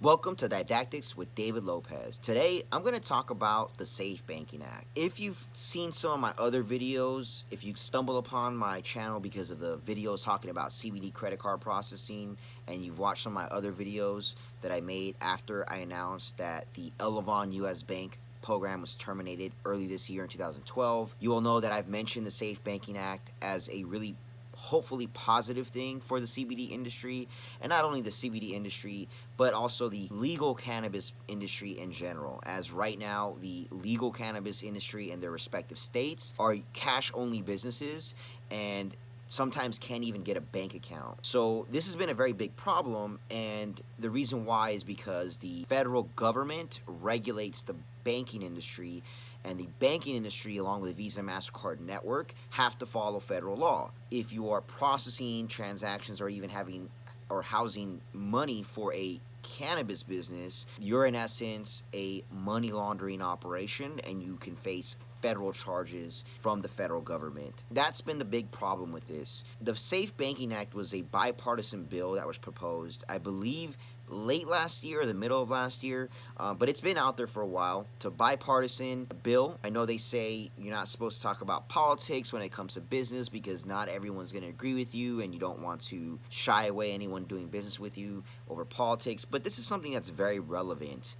Welcome to Didactics with David Lopez. Today, I'm going to talk about the Safe Banking Act. If you've seen some of my other videos, if you stumble upon my channel because of the videos talking about CBD credit card processing, and you've watched some of my other videos that I made after I announced that the Elavon US Bank program was terminated early this year in 2012, you will know that I've mentioned the Safe Banking Act as a really hopefully positive thing for the CBD industry, and not only the CBD industry but also the legal cannabis industry in general, as right now the legal cannabis industry in their respective states are cash only businesses and sometimes can't even get a bank account. So this has been a very big problem, and the reason why is because the federal government regulates the banking industry, and the banking industry, along with the Visa MasterCard network, have to follow federal law. If you are processing transactions or even having or housing money for a cannabis business, you're in essence a money laundering operation, and you can face federal charges from the federal government. That's been the big problem with this. The Safe Banking Act was a bipartisan bill that was proposed, I believe, late last year or the middle of last year, but it's been out there for a while. It's a bipartisan bill. I know they say you're not supposed to talk about politics when it comes to business because not everyone's going to agree with you, and you don't want to shy away anyone doing business with you over politics, but this is something that's very relevant.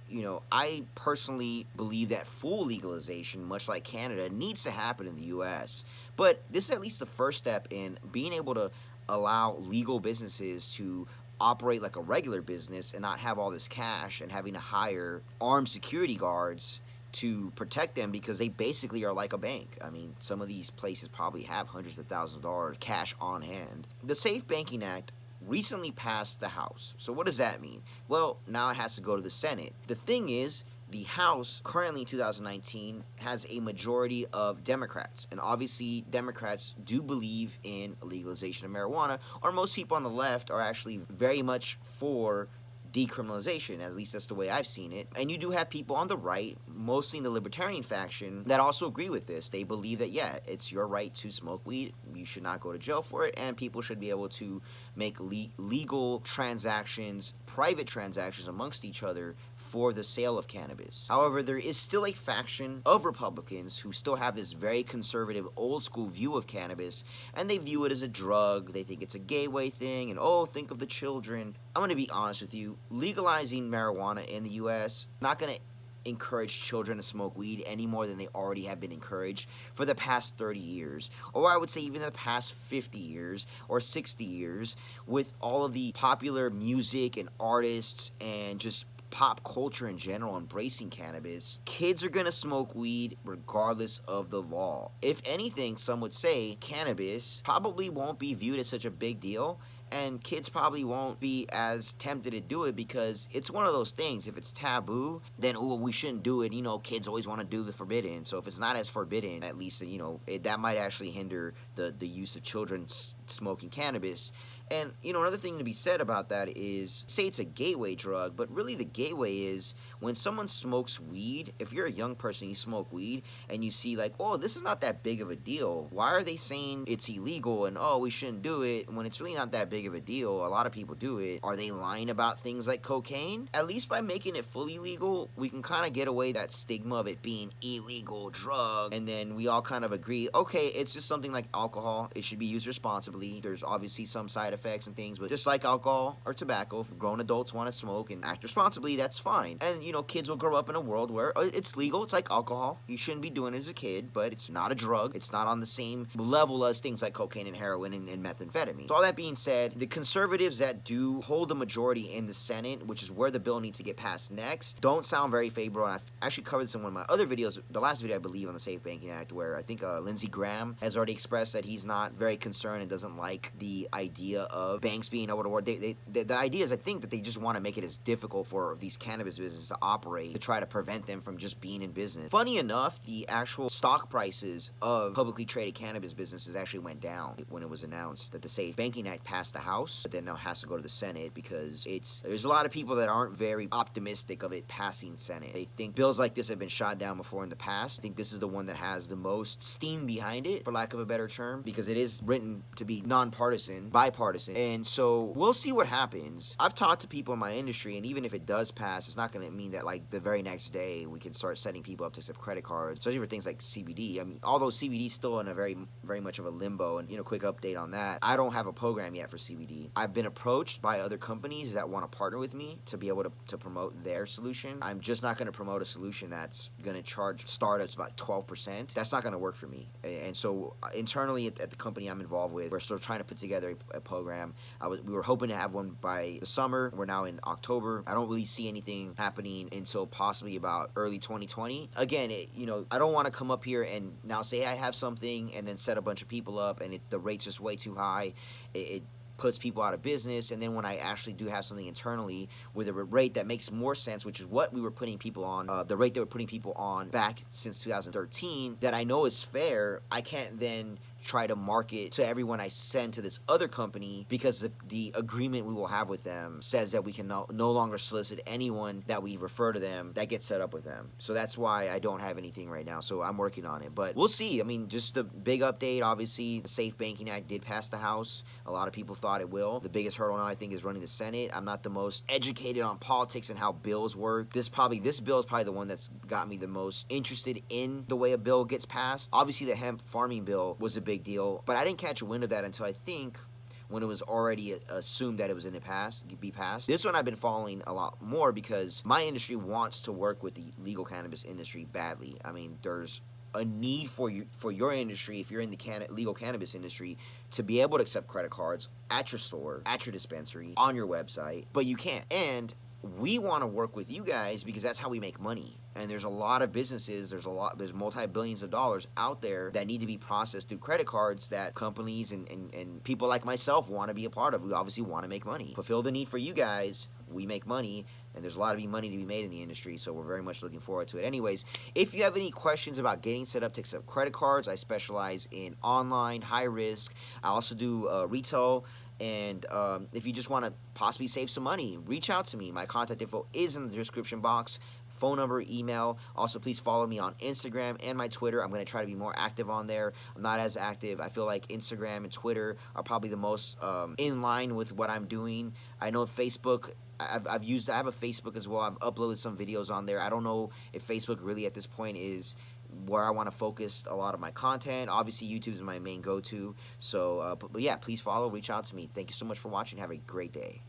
I personally believe that full legalization, much like Canada, needs to happen in the US, but this is at least the first step in being able to allow legal businesses to operate like a regular business and not have all this cash and having to hire armed security guards to protect them, because they basically are like a bank. I mean, some of these places probably have hundreds of thousands of dollars cash on hand. The Safe Banking Act recently passed the House. So what does that mean? Well, now it has to go to the Senate. The thing is, the House, currently in 2019, has a majority of Democrats. And obviously, Democrats do believe in legalization of marijuana, or most people on the left are actually very much for decriminalization. At least that's the way I've seen it. And you do have people on the right, mostly in the libertarian faction, that also agree with this. They believe that, yeah, it's your right to smoke weed, you should not go to jail for it, and people should be able to make legal transactions, private transactions amongst each other for the sale of cannabis. However, there is still a faction of Republicans who still have this very conservative, old school view of cannabis, and they view it as a drug. They think it's a gateway thing, and oh, think of the children. I'm going to be honest with you, legalizing marijuana in the US not going to encourage children to smoke weed any more than they already have been encouraged for the past 30 years, or I would say even the past 50 years or 60 years, with all of the popular music and artists and just pop culture in general embracing cannabis. Kids are gonna smoke weed regardless of the law. If anything, some would say cannabis probably won't be viewed as such a big deal, and kids probably won't be as tempted to do it because it's one of those things. If it's taboo, then we shouldn't do it. Kids always want to do the forbidden. So if it's not as forbidden, at least that might actually hinder the use of children smoking cannabis. And another thing to be said about that is, say it's a gateway drug, but really the gateway is when someone smokes weed. If you're a young person, you smoke weed, and you see like, oh, this is not that big of a deal. Why are they saying it's illegal and oh, we shouldn't do it when it's really not that big of a deal? A lot of people do it. Are they lying about things like cocaine? At least by making it fully legal, we can kind of get away that stigma of it being illegal drug, and then we all kind of agree, okay, it's just something like alcohol. It should be used responsibly. There's obviously some side effects and things, but just like alcohol or tobacco, if grown adults want to smoke and act responsibly, that's fine. And kids will grow up in a world where it's legal. It's like alcohol. You shouldn't be doing it as a kid, but it's not a drug. It's not on the same level as things like cocaine and heroin and methamphetamine. So all that being said, the conservatives that do hold the majority in the Senate, which is where the bill needs to get passed next, don't sound very favorable. And I've actually covered this in one of my other videos, the last video I believe on the Safe Banking Act, where I think Lindsey Graham has already expressed that he's not very concerned and doesn't like the idea of banks being able to work. The idea is, I think, that they just want to make it as difficult for these cannabis businesses to operate, to try to prevent them from just being in business. Funny enough, the actual stock prices of publicly traded cannabis businesses actually went down when it was announced that the Safe Banking Act passed the House, but then now has to go to the Senate, because there's a lot of people that aren't very optimistic of it passing Senate. They think bills like this have been shot down before in the past. I think this is the one that has the most steam behind it, for lack of a better term, because it is written to be be nonpartisan, bipartisan. And so we'll see what happens. I've talked to people in my industry, and even if it does pass, it's not going to mean that like the very next day we can start setting people up to accept credit cards, especially for things like CBD. I mean, although CBD is still in a very much of a limbo, and quick update on that, I don't have a program yet for CBD. I've been approached by other companies that want to partner with me to be able to promote their solution. I'm just not going to promote a solution that's going to charge startups about 12%. That's not going to work for me. And so internally at the company I'm involved with, we're still trying to put together a program. We were hoping to have one by the summer. We're now in October. I don't really see anything happening until possibly about early 2020. Again, I don't want to come up here and now say, hey, I have something, and then set a bunch of people up, and the rate's just way too high. It puts people out of business. And then when I actually do have something internally with a rate that makes more sense, which is what we were putting people on, the rate that we're putting people on back since 2013, that I know is fair, I can't then try to market to everyone I send to this other company, because the agreement we will have with them says that we can no longer solicit anyone that we refer to them that gets set up with them. So that's why I don't have anything right now. So I'm working on it, but we'll see. I mean, just the big update, obviously, the Safe Banking Act did pass the House. A lot of people thought it will. The biggest hurdle now, I think, is running the Senate. I'm not the most educated on politics and how bills work. This bill is probably the one that's got me the most interested in the way a bill gets passed. Obviously, the hemp farming bill was a big deal, but I didn't catch a wind of that until I think when it was already assumed that it was going to be passed. This one I've been following a lot more because my industry wants to work with the legal cannabis industry badly. I mean, there's a need for your industry, if you're in the legal cannabis industry, to be able to accept credit cards at your store, at your dispensary, on your website, but you can't. And we want to work with you guys because that's how we make money. And there's a lot of businesses, there's multi-billions of dollars out there that need to be processed through credit cards that companies and people like myself want to be a part of. We obviously want to make money. Fulfill the need for you guys, we make money, and there's a lot of money to be made in the industry, so we're very much looking forward to it. Anyways, if you have any questions about getting set up to accept credit cards, I specialize in online, high risk. I also do retail. And if you just want to possibly save some money, reach out to me. My contact info is in the description box. Phone number, email. Also, please follow me on Instagram and my Twitter. I'm going to try to be more active on there. I'm not as active. I feel like Instagram and Twitter are probably the most in line with what I'm doing. I know Facebook, I have a Facebook as well. I've uploaded some videos on there. I don't know if Facebook really at this point is where I want to focus a lot of my content. Obviously, YouTube is my main go-to. So, but yeah, please follow, reach out to me. Thank you so much for watching. Have a great day.